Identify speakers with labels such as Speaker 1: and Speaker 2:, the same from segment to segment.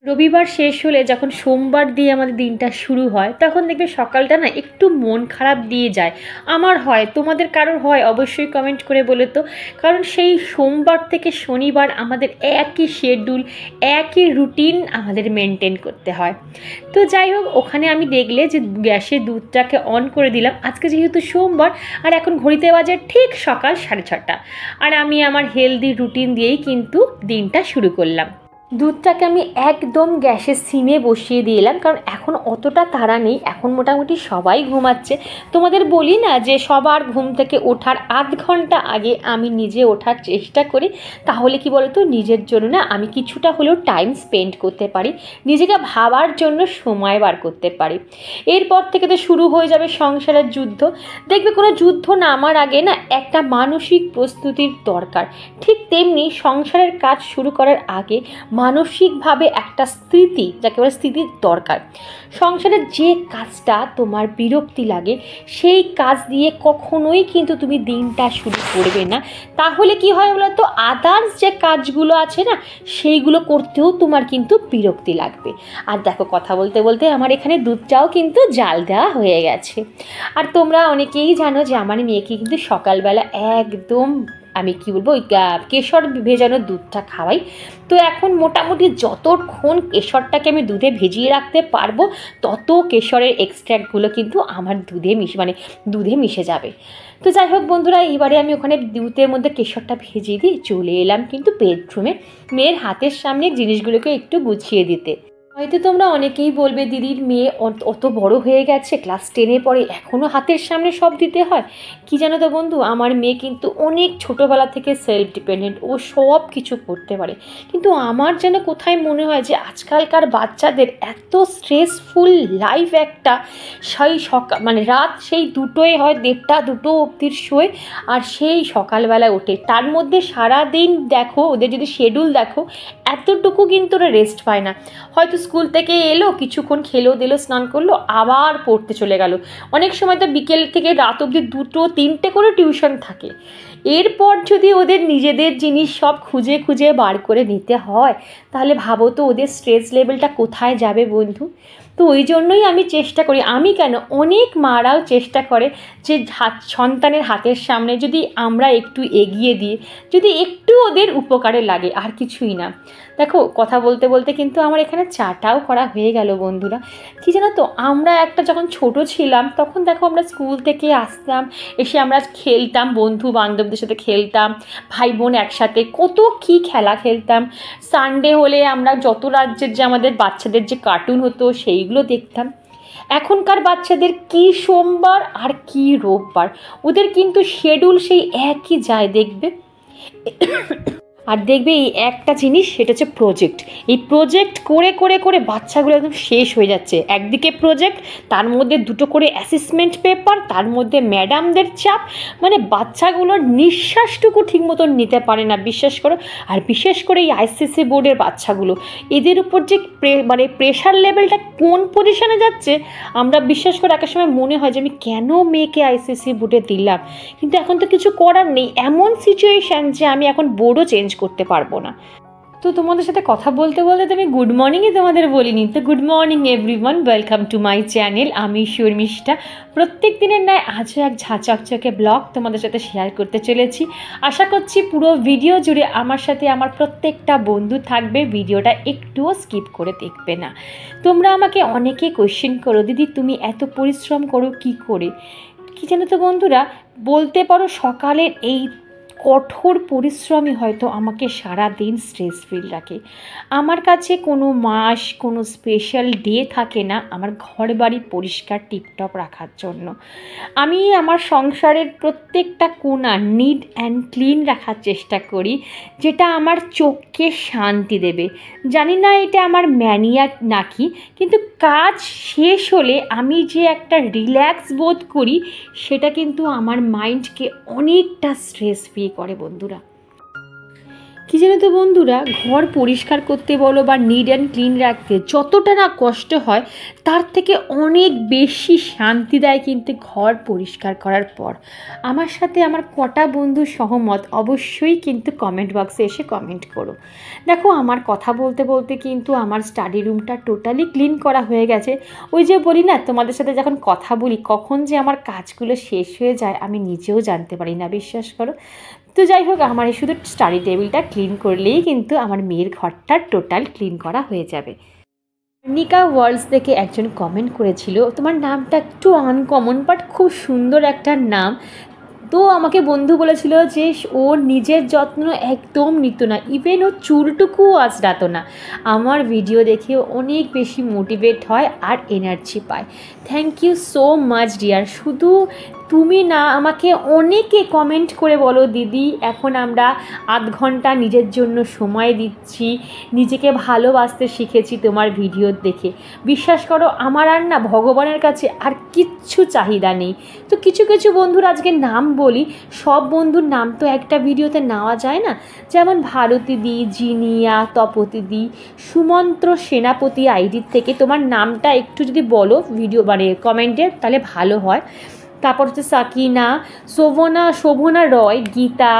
Speaker 1: রবিবার শেষ হলে যখন সোমবার দিয়ে আমাদের দিনটা শুরু হয় তখন দেখবে সকালটা না একটু মন খারাপ দিয়ে যায়। আমার হয়, তোমাদের কারোর হয় অবশ্যই কমেন্ট করে বলে তো। কারণ সেই সোমবার থেকে শনিবার আমাদের একই শিডিউল, একই রুটিন আমাদের মেনটেন করতে হয়। তো যাই হোক, ওখানে আমি দেখলে যে গ্যাসের দুধটাকে অন করে দিলাম। আজকে যেহেতু সোমবার আর এখন ঘড়িতে বাজে ঠিক সকাল 6:30, আর আমি আমার হেলদি রুটিন দিয়েই কিন্তু দিনটা শুরু করলাম। দুধটাকে আমি একদম গ্যাসের সিমে বসিয়ে দিয়ে এলাম, কারণ এখন অতটা তাড়া নেই, এখন মোটামুটি সবাই ঘুমাচ্ছে। তোমাদের বলি না যে সবার ঘুম থেকে ওঠার আধ ঘন্টা আগে আমি নিজে ওঠার চেষ্টা করি, তাহলে কি বলতো নিজের জন্য না আমি কিছুটা হলেও টাইম স্পেন্ড করতে পারি, নিজেকে ভাবার জন্য সময় বার করতে পারি। এরপর থেকে তো শুরু হয়ে যাবে সংসারের যুদ্ধ। দেখবে কোনো যুদ্ধ নামার আগে না একটা মানসিক প্রস্তুতির দরকার, ঠিক তেমনি সংসারের কাজ শুরু করার আগে মানসিকভাবে একটা স্থিতি, যাকে বলে স্থিতির দরকার। সংসারের যে কাজটা তোমার বিরক্তি লাগে সেই কাজ দিয়ে কখনোই কিন্তু তুমি দিনটা শুরু করবে না। তাহলে কি হয় বলো তো, আদার্স যে কাজগুলো আছে না সেইগুলো করতেও তোমার কিন্তু বিরক্তি লাগবে। আর দেখো, কথা বলতে বলতে আমার এখানে দুধটাও কিন্তু জাল দেওয়া হয়ে গেছে। আর তোমরা অনেকেই জানো যে আমার মেয়েকে কিন্তু সকালবেলা একদম আমি কি বলবো ওই কেশর ভেজানো দুধটা খাওয়াই। তো এখন মোটামুটি যতক্ষণ কেশরটাকে আমি দুধে ভিজিয়ে রাখতে পারবো তত কেশরের এক্সট্র্যাক্টগুলো কিন্তু আমার দুধে মিশে যাবে। তো যাই হোক বন্ধুরা, এবারে আমি ওখানে দুধের মধ্যে কেশরটা ভেজিয়ে দিয়ে চলে এলাম কিন্তু বেডরুমে মেয়ের হাতের সামনে জিনিসগুলোকে একটু গুছিয়ে দিতে। হয়তো তোমরা অনেকেই বলবে দিদির মেয়ে অত বড় হয়ে গেছে, ক্লাস 10-এ পড়ে, এখনও হাতের সামনে সব দিতে হয়। কি জানো তো বন্ধু, আমার মেয়ে কিন্তু অনেক ছোটোবেলা থেকে সেলফ ডিপেন্ডেন্ট, ও সব কিছু করতে পারে। কিন্তু আমার যেন কোথায় মনে হয় যে আজকালকার বাচ্চাদের এত স্ট্রেসফুল লাইফ একটা, সেই রাত সেই 2টোয় হয় 1:30-2 অবধির শোয়, আর সেই সকালবেলায় ওঠে। তার মধ্যে সারাদিন দেখো ওদের যদি শিডিউল দেখো, এতটুকু কিন্তু ওরা রেস্ট পায় না। হয়তো স্কুল থেকে এলো, কিছুক্ষণ খেলো দিলো, স্নান করলো, আবার পড়তে চলে গেল। অনেক সময় তো বিকেল থেকে রাত অবধি 2-3টে করে টিউশন থাকে। এরপর যদি ওদের নিজেদের জিনিস সব খুঁজে খুঁজে বার করে নিতে হয়, তাহলে ভাবো তো ওদের স্ট্রেস লেভেলটা কোথায় যাবে বন্ধু। তো ওই জন্যই আমি চেষ্টা করি, আমি কেন অনেক মারাও চেষ্টা করে যে সন্তানের হাতের সামনে যদি আমরা একটু এগিয়ে দিই, যদি একটু ওদের উপকারে লাগে, আর কিছুই না। দেখো, কথা বলতে বলতে কিন্তু আমার এখানে চাটাও করা হয়ে গেল বন্ধুরা। কী জানো তো, আমরা একটা যখন ছোট ছিলাম তখন দেখো আমরা স্কুল থেকে আসতাম, এসে আমরা খেলতাম, বন্ধু বান্ধবদের সাথে খেলতাম, ভাই বোন একসাথে কত কী খেলা খেলতাম। সানডে হলে আমরা যত রাজ্যের যে আমাদের বাচ্চাদের যে কার্টুন হতো সেইগুলো দেখতাম। এখনকার বাচ্চাদের কি সোমবার আর কি রোববার, ওদের কিন্তু শিডিউল সেই একই যায় দেখবে। আর দেখবে এই একটা জিনিস, সেটা হচ্ছে প্রজেক্ট। এই প্রজেক্ট করে করে করে বাচ্চাগুলো একদম শেষ হয়ে যাচ্ছে। একদিকে প্রজেক্ট, তার মধ্যে 2টো করে অ্যাসেসমেন্ট পেপার, তার মধ্যে ম্যাডামদের চাপ, বাচ্চাগুলোর নিঃশ্বাসটুকু ঠিক মতন নিতে পারে না, বিশ্বাস করো। আর বিশেষ করে এই আইসিএসসি বোর্ডের বাচ্চাগুলো, এদের উপর যে প্রেশার লেভেলটা কোন পজিশনে যাচ্ছে, আমরা বিশ্বাস করে একটা সময় মনে হয় যে আমি কেন মেয়েকে আইসিএসসি বোর্ডে দিলাম। কিন্তু এখন তো কিছু করার নেই, এমন সিচুয়েশান যে আমি এখন বোর্ডও চেঞ্জ করতে পারবো না। তো তোমাদের সাথে কথা বলতে বলতে তো আমি গুড মর্নিংই তোমাদের বলিনি। তো good morning everyone, welcome to my channel. আমি শর্মিষ্ঠা। প্রত্যেক দিনের ন্যায় আজও এক ঝাঁচকচকে ব্লগ তোমাদের সাথে শেয়ার করতে চলেছি। আশা করছি পুরো ভিডিও জুড়ে আমার সাথে আমার প্রত্যেকটা বন্ধু থাকবে, ভিডিওটা একটুও স্কিপ করে দেখবে না। তোমরা আমাকে অনেকে কোয়েশ্চেন করো, দিদি তুমি এত পরিশ্রম করো কি করে। কি জানো তো বন্ধুরা, বলতে পারো সকালের এই কঠোর পরিশ্রমই হয়তো আমাকে সারা দিন স্ট্রেস ফ্রি রাখে। আমার কাছে কোনো মাস, কোনো স্পেশাল ডে থাকে না আমার ঘর বাড়ি পরিষ্কার টিপটপ রাখার জন্য। আমি আমার সংসারের প্রত্যেকটা কোণা নিট অ্যান্ড ক্লিন রাখার চেষ্টা করি, যেটা আমার চোখকে শান্তি দেবে। জানি না এটা আমার ম্যানিয়া নাকি, কিন্তু কাজ শেষ হলে আমি যে একটা রিল্যাক্স বোধ করি, সেটা কিন্তু আমার মাইন্ডকে অনেকটা স্ট্রেস ফ্রি করে বন্ধুরা। কি জানো তো বন্ধুরা, ঘর পরিষ্কার করতে বলো বা নিট অ্যান্ড ক্লিন রাখতে যতটা না কষ্ট হয়, তার থেকে অনেক বেশি শান্তি দেয় কিন্তু ঘর পরিষ্কার করার পর। আমার সাথে আমার কটা বন্ধু সহমত অবশ্যই কিন্তু কমেন্ট বক্সে এসে কমেন্ট করো। দেখো, আমার কথা বলতে বলতে কিন্তু আমার স্টাডি রুমটা টোটালি ক্লিন করা হয়ে গেছে। ওই যে বলি না, তোমাদের সাথে যখন কথা বলি কখন যে আমার কাজগুলো শেষ হয়ে যায় আমি নিজেও জানতে পারি না, বিশ্বাস করো। তো যাই হোক, আমার এই শুধু স্টাডি টেবিলটা ক্লিন করলেই কিন্তু আমার মেয়ের ঘরটা টোটাল ক্লিন করা হয়ে যাবে। নিকা ওয়ার্ল্ডস থেকে একজন কমেন্ট করেছিল, তোমার নামটা একটু আনকমন বাট খুব সুন্দর একটা নাম। তো আমাকে বন্ধু বলেছিল যে ও নিজের যত্ন একদম নিত না, ইভেন ও চুলটুকুও আঁচড়াতো না। আমার ভিডিও দেখে অনেক বেশি মোটিভেট হয় আর এনার্জি পায়। Thank you so much dear. শুধু তুমি না, আমাকে অনেকে কমেন্ট করে বলো দিদি এখন আমরা আধ ঘন্টা নিজের জন্য সময় দিচ্ছি, নিজেকে ভালোবাসতে শিখেছি তোমার ভিডিও দেখে। বিশ্বাস করো, আমার আর না ভগবানের কাছে আর কিচ্ছু চাহিদা নেই। তো কিছু কিছু বন্ধুর আজকে নাম বলি, সব বন্ধুর নাম তো একটা ভিডিওতে নেওয়া যায় না। যেমন ভারতী দি, জিনিয়া, তপতি দি, সুমন্ত্র সেনাপতি আইডির থেকে তোমার নামটা একটু যদি বলো ভিডিও মানে কমেন্টে, তাহলে ভালো হয়। তারপর হচ্ছে সাকিনা, শোভনা রয়, গীতা,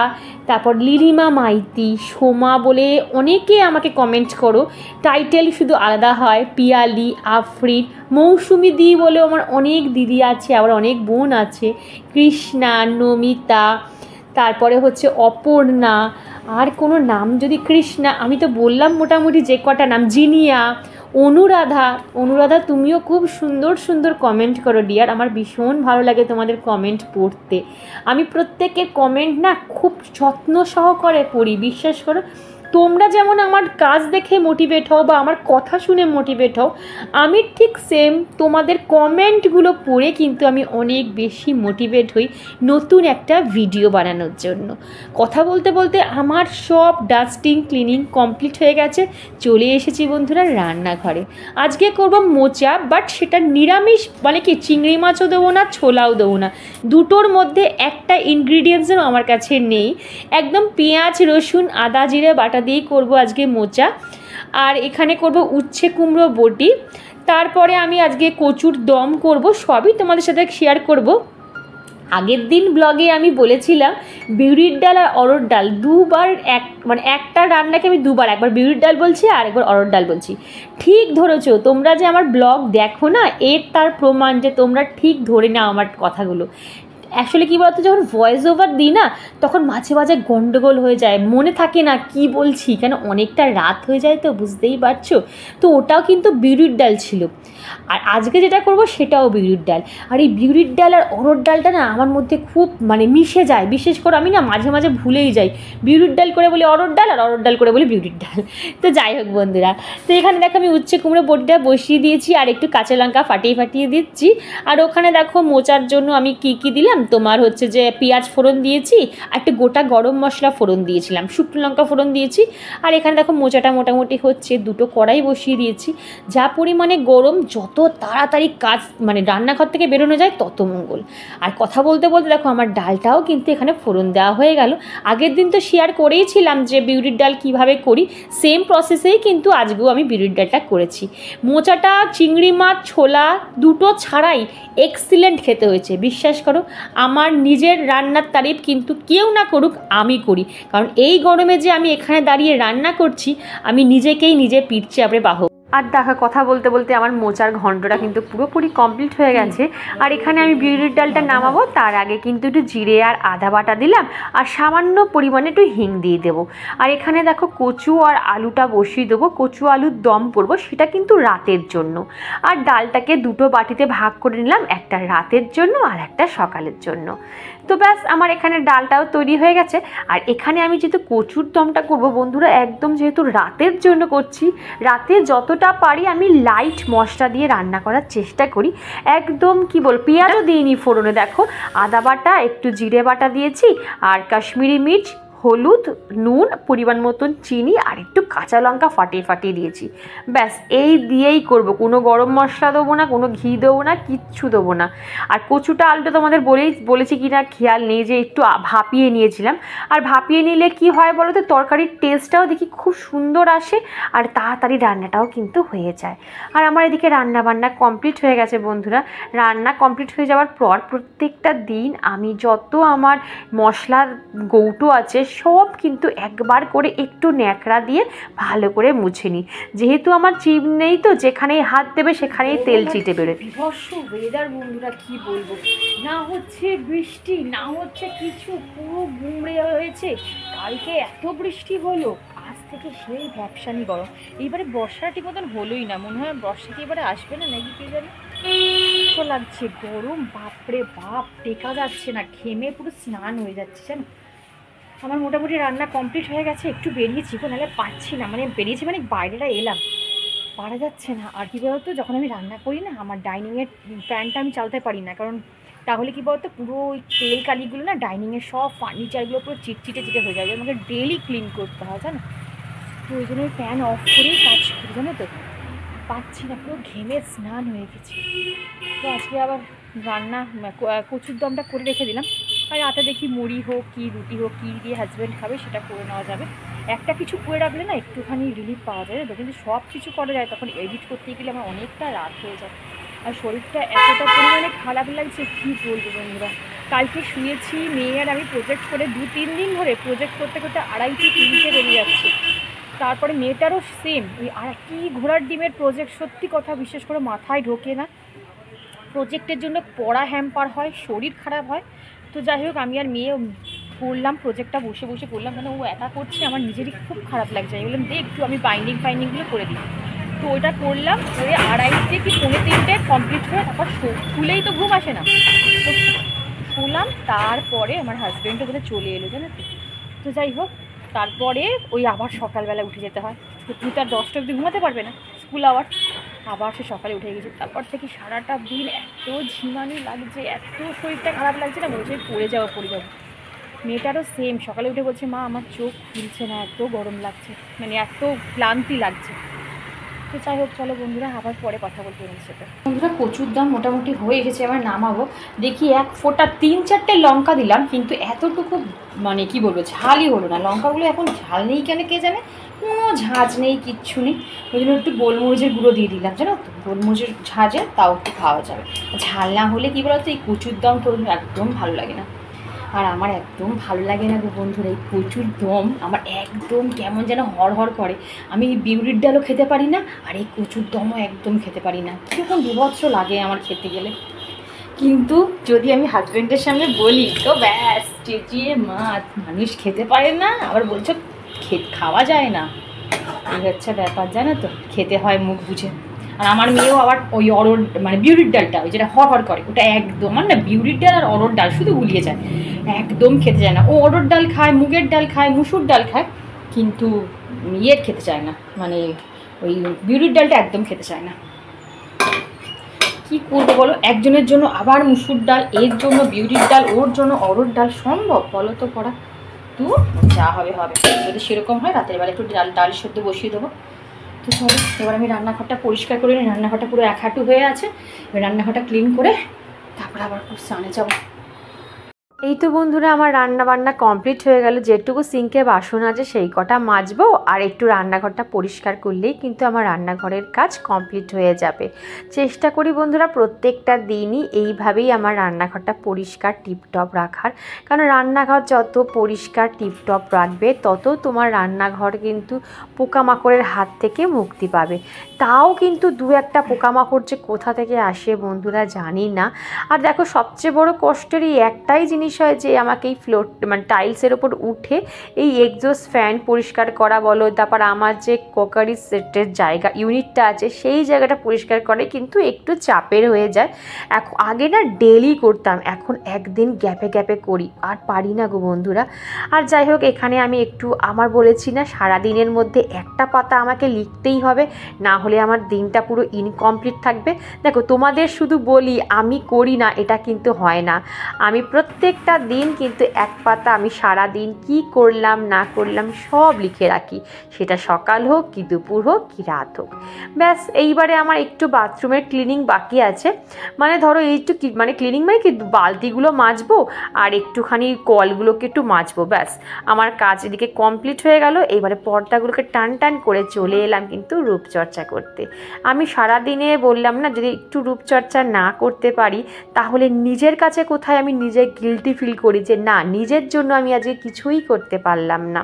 Speaker 1: তারপর লিলিমা মাইতি, সোমা বলে অনেকে আমাকে কমেন্ট করো। টাইটেল শুধু আলাদা হয়, পিয়ালি, আফরিন, মৌসুমি দি বলে আমার অনেক দিদি আছে, আবার অনেক বোন আছে, কৃষ্ণা, নমিতা, তারপরে হচ্ছে অপর্ণা, আর কোনো নাম যদি কৃষ্ণা, আমি তো বললাম মোটামুটি যে কটা নাম, জিনিয়া, অনুরাধা তুমিও খুব সুন্দর সুন্দর কমেন্ট করো ডিয়ার। আমার ভীষণ ভালো লাগে তোমাদের কমেন্ট পড়তে। আমি প্রত্যেকের কমেন্ট না খুব যত্ন সহকারে পড়ি, বিশ্বাস করো। তোমরা যেমন আমার কাজ দেখে মোটিভেট হও বা আমার কথা শুনে মোটিভেট হও, আমি ঠিক সেম তোমাদের কমেন্টগুলো পড়ে কিন্তু আমি অনেক বেশি মোটিভেট হই নতুন একটা ভিডিও বানানোর জন্য। কথা বলতে বলতে আমার সব ডাস্টিং ক্লিনিং কমপ্লিট হয়ে গেছে। চলে এসেছি বন্ধুরা রান্নাঘরে। আজকে করব মোচা, বাট সেটা নিরামিষ, মানে কি চিংড়ি মাছও দেবো না, ছোলাও দেবো না, দুটোর মধ্যে একটা ইনগ্রিডিয়েন্টসও আমার কাছে নেই। একদম পেঁয়াজ, রসুন, আদা, জিরে বাটা দিয়েই করব আজকে মোচা। আর এখানে করব উচ্ছে কুমড়ো বটি। তারপরে আমি আজকে কচুর দম করব, সবই তোমাদের সাথে শেয়ার করব। আগের দিন ব্লগে আমি বলেছিলাম বিউলির ডাল আর অরহর ডাল দুবার, মানে একটা রান্নাকে আমি দুবার, একবার বিউলির ডাল বলছি আর একবার অরহর ডাল বলছি। ঠিক ধরেছো, তোমরা যে আমার ব্লগ দেখো না, এর তার প্রমাণ যে তোমরা ঠিক ধরে নাও আমার কথাগুলো। অ্যাকচুয়ালি কী বলতো, যখন ভয়েস ওভার দিই না তখন মাঝে মাঝে গন্ডগোল হয়ে যায়, মনে থাকে না কি বলছি, কেন অনেকটা রাত হয়ে যায় তো বুঝতেই পারছো। তো ওটাও কিন্তু বিউলির ডাল ছিল, আর আজকে যেটা করব সেটাও বিউলির ডাল। আর এই বিউলির ডাল আর অরহর ডালটা না আমার মধ্যে খুব মানে মিশে যায়। বিশেষ করে আমি না মাঝে মাঝে ভুলেই যাই, বিউলির ডাল করে বলি অরহর ডাল আর অরহর ডাল করে বলি বিউলির ডাল। তো যাই হোক বন্ধুরা, তো এখানে দেখো আমি উচ্ছে কুমড়ো বটিটা বসিয়ে দিয়েছি আর একটু কাঁচা লঙ্কা ফাটিয়ে দিচ্ছি। আর ওখানে দেখো মোচার জন্য আমি কি দিলাম, তোমার হচ্ছে যে পেঁয়াজ ফোড়ন দিয়েছি, একটা গোটা গরম মশলা ফোড়ন দিয়েছিলাম, শুকনো লঙ্কা ফোড়ন দিয়েছি। আর এখানে দেখো মোচাটা মোটামুটি হচ্ছে, দুটো কড়াই বসিয়ে দিয়েছি। যা পরিমাণে গরম, যত তাড়াতাড়ি কাজ মানে রান্নাঘর থেকে বেরোনো যায় তত মঙ্গল। আর কথা বলতে বলতে দেখো আমার ডালটাও কিন্তু এখানে ফোড়ন দেওয়া হয়ে গেল। আগের দিন তো শেয়ার করেইছিলাম যে বিউলির ডাল কিভাবে করি, সেম প্রসেসেই কিন্তু আজকেও আমি বিউলির ডালটা করেছি। মোচাটা চিংড়ি মাছ, ছোলা দুটো ছাড়াই এক্সিলেন্ট খেতে হয়েছে, বিশ্বাস করো। আমার নিজের রান্নার তারিফ কিন্তু কেউ না করুক, আমি করি, কারণ এই গরমে যে আমি এখানে দাঁড়িয়ে রান্না করছি, আমি নিজেকেই নিজে পিঠ চাপড়ে বাহব। আর দেখা কথা বলতে বলতে আমার মোচার ঘন্টটা কিন্তু পুরোপুরি কমপ্লিট হয়ে গেছে। আর এখানে আমি বিউলির ডালটা নামাবো তার আগে কিন্তু একটু জিরে আর আদা বাটা দিলাম, আর সামান্য পরিমাণে একটু হিং দিয়ে দেবো। আর এখানে দেখো কচু আর আলুটা বসিয়ে দেবো, কচু আলুর দম করবো, সেটা কিন্তু রাতের জন্য। আর ডালটাকে দুটো বাটিতে ভাগ করে নিলাম, একটা রাতের জন্য আর একটা সকালের জন্য। তো ব্যাস আমার এখানে ডালটাও তৈরি হয়ে গেছে। আর এখানে আমি যেহেতু কচুর দমটা করব বন্ধুরা, একদম যেহেতু রাতের জন্য করছি, রাতে যতটা পারি আমি লাইট মশলা দিয়ে রান্না করার চেষ্টা করি। একদম কি বল, পেঁয়াজও দিইনি ফোড়নে, দেখো আদা বাটা, একটু জিরে বাটা দিয়েছি, আর কাশ্মীরি মির্চ, হলুদ, নুন, পরিমাণ মতন চিনি আর একটু কাঁচা লঙ্কা ফাটিয়ে দিয়েছি। ব্যাস এই দিয়েই করব, কোনো গরম মশলা দেবো না, কোনো ঘি দেবো না, কিচ্ছু দেবো না। আর কচুটা আলুটা তোমাদের বলেছি কি না খেয়াল নেই, যে একটু ভাপিয়ে নিয়েছিলাম। আর ভাপিয়ে নিলে কি হয় বলো তো, তরকারির টেস্টটাও দেখি খুব সুন্দর আসে, আর তাড়াতাড়ি রান্নাটাও কিন্তু হয়ে যায়। আর আমার এদিকে রান্না বান্না কমপ্লিট হয়ে গেছে বন্ধুরা। রান্না কমপ্লিট হয়ে যাওয়ার পর প্রত্যেকটা দিন আমি যত আমার মশলার গৌটো আছে সব কিন্তু একবার করে একটু ন্যাকড়া দিয়ে ভালো করে মুছে নিই। যেহেতু আমার চিপ নেই, তো যেখানেই হাত দেবে সেখানেই তেল চিটে বেরোয়। বিভৎস ওয়েদার বন্ধুরা, কি বলবো, না হচ্ছে বৃষ্টি, না হচ্ছে কিছু, পুরো গুমড়ে হয়েছে। কালকে এত বৃষ্টি হলো, আজ থেকে সেই ভ্যাপসানি গরম। এইবারে বর্ষাটা ঠিক মতন হলোই না, মনে হয় বর্ষা কি এবারে আসবে না নাকি কে জানে। তো লাগছে গরম, বাপরে বাপ, টেকা যাচ্ছে না, ঘেমে পুরো স্নান হয়ে যাচ্ছে জানো। আমার মোটামুটি রান্না কমপ্লিট হয়ে গেছে, একটু বেরিয়েছি গো, নাহলে পাচ্ছি না, মানে বেরিয়েছি মানে বাইরেটা এলাম, পারা যাচ্ছে না। আর কী বলতো, যখন আমি রান্না করি না, আমার ডাইনিংয়ের ফ্যানটা আমি চালাতে পারি না, কারণ তাহলে কী বলতো পুরো ওই তেল কালিগুলো না ডাইনিংয়ের সব ফার্নিচারগুলো পুরো চিটচিটে হয়ে যায়, আমাকে ডেলি ক্লিন করতে হয় জানো। তো ওই জন্য ফ্যান অফ করেই কাজ করি জানো তো, পাচ্ছি না, পুরো ঘেমে স্নান হয়ে গেছি। তো আজকে আবার রান্না কচুর দমটা করে রেখে দিলাম, আর রাতে দেখি মুড়ি হোক কি রুটি হোক, কী দিয়ে হাজব্যান্ড খাবে সেটা করে নেওয়া যাবে। একটা কিছু করে রাখলে না একটুখানি রিলিফ পাওয়া যায় তো, কিন্তু সব কিছু করা যায় তখন এডিট করতে গেলে আমার অনেকটা রাত হয়ে যায়। আর শরীরটা এতটা পরিমাণে খারাপ লাগছে কী বলবো বন্ধুরা। কালকে শুয়েছি, মেয়ে আর আমি প্রজেক্ট করে 2-3 দিন ধরে প্রজেক্ট করতে 2:30-3টে বেরিয়ে যাচ্ছে। তারপরে মেয়েটারও সেম, ওই আর কি ঘোড়ার ডিমের প্রজেক্ট, সত্যি কথা বিশেষ করে মাথায় ঢোকে না। প্রজেক্টের জন্য পড়া হ্যাম্পার হয়, শরীর খারাপ হয়। তো যাই হোক, আমি আর মেয়ে করলাম প্রজেক্টটা, বসে করলাম, কেন ও একা করছে, আমার নিজেরই খুব খারাপ লাগছে। আমি বললাম দেখ একটু আমি বাইন্ডিংগুলো করে দিই। তো ওইটা করলাম, ওই 2:30 কি 2:45 কমপ্লিট হয়ে তারপর শুলেই তো ঘুম আসে না, তো শুলাম। তারপরে আমার হাজব্যান্ডও বোধহয় চলে এলো জানো তো। তো যাই হোক, তারপরে ওই আবার সকালবেলা উঠে যেতে হয়, তুই তার 10টা অবধি ঘুমাতে পারবে না, স্কুল আওয়ার। আবার সে সকালে উঠে গেছে, তারপর থেকে সারাটা দিন এত ঝিমানি লাগছে, এত শরীরটা খারাপ লাগছে না, বলছে পড়ে যাবো। মেয়েটারও সেম, সকালে উঠে বলছে মা আমার চোখ খুলছে না, এত গরম লাগছে, মানে এত ক্লান্তি লাগছে। তো যাই হোক, চলো বন্ধুরা আবার পরে কথা বলতে এর সাথে। বন্ধুরা কচুর দাম মোটামুটি হয়ে এসেছে, আবার নামাবো। দেখি 1 ফোঁটা 3-4টে লঙ্কা দিলাম, কিন্তু এতটুকু মানে কি বলবো ঝালই হলো না। লঙ্কাগুলো এখন ঝাল নেই কেন কে জানে, কোনো ঝাঁঝ নেই, কিচ্ছু নেই। ওই জন্য একটু গোলমরিচের গুঁড়ো দিয়ে দিলাম জানো তো, গোলমরিচের ঝাঁঝে তাও একটু খাওয়া যাবে। ঝাল না হলে কী বলতো, এই কচুর দম তো একদম ভালো লাগে না। আর আমার একদম ভালো লাগে না গো বন্ধুরা, এই কচুর দম আমার একদম কেমন যেন হড়হড় করে। আমি বিউলির ডালও খেতে পারি না, আর এই কচুর দমও একদম খেতে পারি না, কীরকম বিভৎস লাগে আমার খেতে গেলে। কিন্তু যদি আমি হাজব্যান্ডের সামনে বলি তো ব্যাস চেঁচিয়ে মানুষ খেতে পারে না, আবার বলছো খাওয়া যায় না। এই হচ্ছে ব্যাপার জানো তো, খেতে হয় মুখ বুঝে। আর আমার মেয়েও আবার ওই অরড় মানে বিউলির ডালটা, ওই যেটা হড়হড় করে, ওটা একদম মানে বিউলির ডাল আর অরড় ডাল শুধু গুলিয়ে যায়, একদম খেতে চায় না। ও অরড় ডাল খায়, মুগের ডাল খায়, মুসুর ডাল খায়, কিন্তু ইয়ের খেতে চায় না, মানে ওই বিউলির ডালটা একদম খেতে চায় না। কি করবো বলো, একজনের জন্য আবার মুসুর ডাল, এর জন্য বিউলির ডাল, ওর জন্য অরড় ডাল, সম্ভব বলো তো করা? তো যা হবে হবে, যদি সেরকম হয় রাতের বেলা একটু ডাল সেদ্ধ বসিয়ে দেবো। তো চলো এবার আমি রান্নাঘরটা পরিষ্কার করে নিই, রান্নাঘরটা পুরো এক হাঁটু হয়ে আছে, এবার রান্নাঘরটা ক্লিন করে তারপরে আবার খুব স্নানে যাবো। এই তো বন্ধুরা আমার রান্না বান্না কমপ্লিট হয়ে গেল, যেটুকু সিঙ্কে বাসন আছে সেই কটা মাজবো, আর একটু রান্নাঘরটা পরিষ্কার করলেই কিন্তু আমার রান্নাঘরের কাজ কমপ্লিট হয়ে যাবে। চেষ্টা করি বন্ধুরা প্রত্যেকটা দিনই এইভাবেই আমার রান্নাঘরটা পরিষ্কার টিপটপ রাখার, কারণ রান্নাঘর যত পরিষ্কার টিপটপ রাখবে তত তোমার রান্নাঘর কিন্তু পোকামাকড়ের হাত থেকে মুক্তি পাবে। তাও কিন্তু 2-1টা পোকামাকড় যে কোথা থেকে আসে বন্ধুরা জানি না। আর দেখো সবচেয়ে বড় কষ্টের এই একটাই জিনিস হয় যে আমাকে এই ফ্লোর মানে টাইলসের ওপর উঠে এই এক্সস্ট ফ্যান পরিষ্কার করা বলো, তারপর আমার যে কোকারি সেটের জায়গা ইউনিটটা আছে সেই জায়গাটা পরিষ্কার করে কিন্তু একটু চাপের হয়ে যায়। আগে না ডেলি করতাম, এখন একদিন গ্যাপে করি, আর পারি না গো বন্ধুরা। আর যাই হোক, এখানে আমি একটু আমার বলেছি না সারাদিনের মধ্যে একটা পাতা আমাকে লিখতেই হবে, না হলে আমার দিনটা পুরো ইনকমপ্লিট থাকবে। দেখো তোমাদের শুধু বলি আমি করি না এটা কিন্তু হয় না, আমি প্রত্যেক প্রত্যেকটা দিন কিন্তু এক পাতা আমি সারা দিন কি করলাম না করলাম সব লিখে রাখি, সেটা সকাল হোক কি দুপুর হোক কি রাত হোক। ব্যাস এইবারে আমার একটু বাথরুমের ক্লিনিং বাকি আছে, মানে ধরো একটু মানে ক্লিনিং মানে কি বালতিগুলো মাজবো আর একটুখানি কলগুলোকে একটু মাজবো, ব্যাস আমার কাজ এদিকে কমপ্লিট হয়ে গেল। এবারে পর্দাগুলোকে টান টান করে চলে এলাম কিন্তু রূপচর্চা করতে। আমি সারাদিনে বললাম না, যদি একটু রূপচর্চা না করতে পারি তাহলে নিজের কাছে কোথায় আমি নিজে গিল্টি ফিল করি যে না, নিজের জন্য আমি আজকে কিছুই করতে পারলাম না।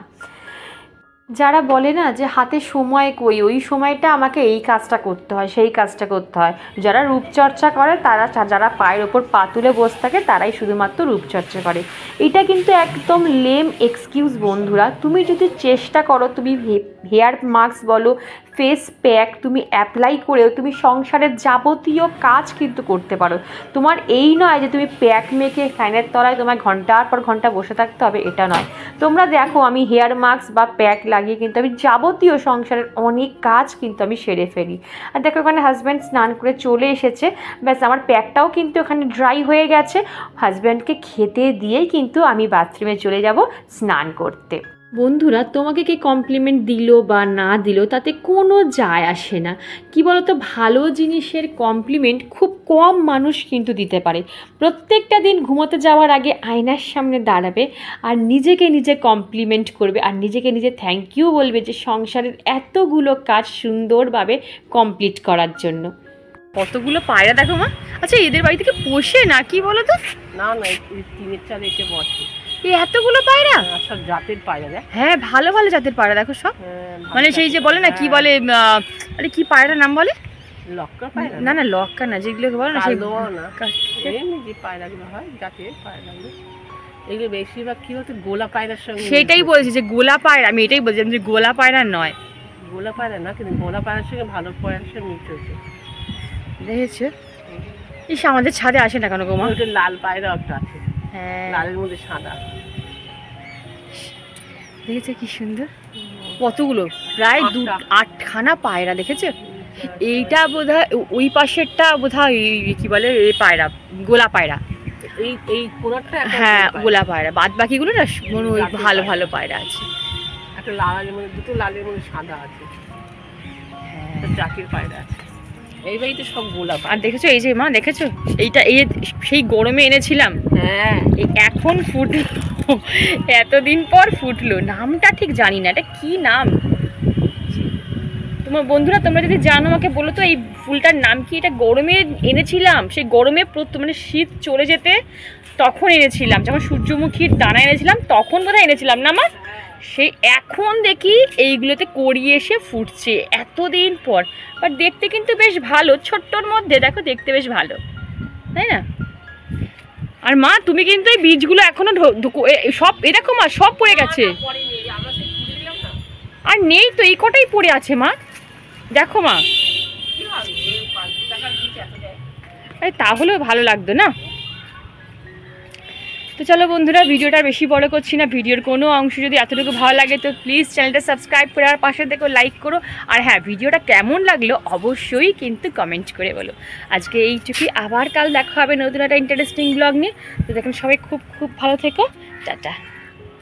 Speaker 1: যারা বলে না যে হাতে সময় কই, ওই সময়টা আমাকে এই কাজটা করতে হয় সেই কাজটা করতে হয়। যারা রূপচর্চা করে তারা, যারা পায়ের ওপর পা তুলে বসে থাকে তারাই শুধুমাত্র রূপচর্চা করে। এটা কিন্তু একদম লেম এক্সকিউজ বন্ধুরা। তুমি যদি চেষ্টা করো, তুমি হেয়ার মাস্ক বলো, ফেস প্যাক তুমি অ্যাপ্লাই করেও তুমি সংসারের যাবতীয় কাজ কিন্তু করতে পারো। তোমার এই নয় যে তুমি প্যাক মেখে ফ্যানের তলায় তোমার ঘন্টার পর ঘন্টা বসে থাকতে হবে, এটা নয়। তোমরা দেখো আমি হেয়ার মাস্ক বা প্যাক লাগিয়ে কিন্তু আমি যাবতীয় সংসারের অনেক কাজ কিন্তু আমি সেরে ফেলি। আর দেখো ওখানে হাজব্যান্ড স্নান করে চলে এসেছে, ব্যাস আমার প্যাকটাও কিন্তু ওখানে ড্রাই হয়ে গেছে। হাজব্যান্ডকে খেতে দিয়েই কিন্তু আমি বাথরুমে চলে যাব স্নান করতে। বন্ধুরা, তোমাকে কে কমপ্লিমেন্ট দিল বা না দিল তাতে কোনো যায় আসে না। কি বলতো, ভালো জিনিসের কমপ্লিমেন্ট খুব কম মানুষ কিন্তু দিতে পারে। প্রত্যেকটা দিন ঘুমোতে যাওয়ার আগে আয়নার সামনে দাঁড়াবে আর নিজেকে নিজে কমপ্লিমেন্ট করবে আর নিজেকে নিজে থ্যাংক ইউ বলবে যে সংসারের এতগুলো কাজ সুন্দরভাবে কমপ্লিট করার জন্য। কতগুলো পায়রা দেখো মা। আচ্ছা, এদের বাড়ি থেকে পোষে না কি বলো তো?
Speaker 2: না না, টিনের চালে এসে বসে।
Speaker 1: এই এতগুলো পায়রা?
Speaker 2: সব জাতের পায়রা দেখ।
Speaker 1: হ্যাঁ, ভালো ভালো জাতের পায়রা দেখো সব। মানে সেই যে বলে না, কি বলে, আরে কি পায়রার নাম বলে?
Speaker 2: লক্কা পায়রা?
Speaker 1: না না, লক্কা না, যেগুলোকে বলে না সেই
Speaker 2: এমনি যে পায়রাগুলো হয় জাতের পায়রাগুলো, এগুলো বেশিরভাগ কি বলতো গোলা পায়রার সঙ্গে।
Speaker 1: সেটাই বলছি যে গোলা পায়রা, আমি এটাই বলছিলাম যে গোলা পায়রা নয়।
Speaker 2: গোলা পায়রা না, কিন্তু গোলা পায়রার সঙ্গে ভালো পায়রার সঙ্গে মিক্স হয়েছে।
Speaker 1: দেখেছো? ইস, আমাদের ছাদে আসে না কেন গো মা?
Speaker 2: ওটা লাল পায়রা একটা আছে,
Speaker 1: হ্যাঁ,
Speaker 2: লালের মধ্যে সাদা।
Speaker 1: দেখেছো কি সুন্দর? কতগুলো, প্রায় 8খানা পায়রা দেখেছো? এইটা বোধহয় ওই পাশেরটা বোধহয় কি বলে এই পায়রা, গোলা পায়রা।
Speaker 2: এই কোনারটা
Speaker 1: হ্যাঁ গোলা পায়রা, বাদ বাকিগুলো না মনে ওই ভালো ভালো পায়রা আছে।
Speaker 2: একটা লালের মধ্যে, দুটো লালের মধ্যে সাদা আছে, জাতের পায়রা আছে। এই বাড়িতে সব গোলাপ।
Speaker 1: আর দেখেছো এই যে মা, দেখেছো এইটা, এই সেই গরমে এনেছিলাম,
Speaker 2: হ্যাঁ
Speaker 1: এখন ফুটলো, এতদিন পর ফুটলো। নামটা ঠিক জানি না, এটা কি নাম তোমার বন্ধুরা, তোমরা যদি জানো আমাকে বলো তো এই ফুলটার নাম কি। এটা গরমে এনেছিলাম, সেই গরমে মানে শীত চলে যেতে তখন এনেছিলাম, যখন সূর্যমুখীর দানা এনেছিলাম তখন বোধহয় এনেছিলাম না মা। সেই এখন দেখি এইগুলোতে করিয়ে এসে ফুটছে এতদিন পর। বাট দেখতে কিন্তু বেশ ভালো, ছোট্টর মধ্যে দেখো দেখতে বেশ ভালো, তাই না? আর মা তুমি কিন্তু এই বীজগুলো এখনো সব এরকম আর সব পড়ে গেছে, আর নেই তো, এই কটাই পড়ে আছে মা, দেখো মা। আরে তাহলেও ভালো লাগতো না। তো চলো বন্ধুরা, ভিডিওটা বেশি বড় করছি না। ভিডিওর কোনো অংশ যদি এতটুকু ভালো লাগে তো প্লিজ চ্যানেলটা সাবস্ক্রাইব করে আর পাশে দেখো লাইক করো। আর হ্যাঁ, ভিডিওটা কেমন লাগলো অবশ্যই কিন্তু কমেন্ট করে বলো। আজকে এইটুকুই, আবার কাল দেখা হবে নতুন একটা ইন্টারেস্টিং ব্লগ নিয়ে। তো দেখুন সবাই খুব খুব ভালো থেকো, টাটা।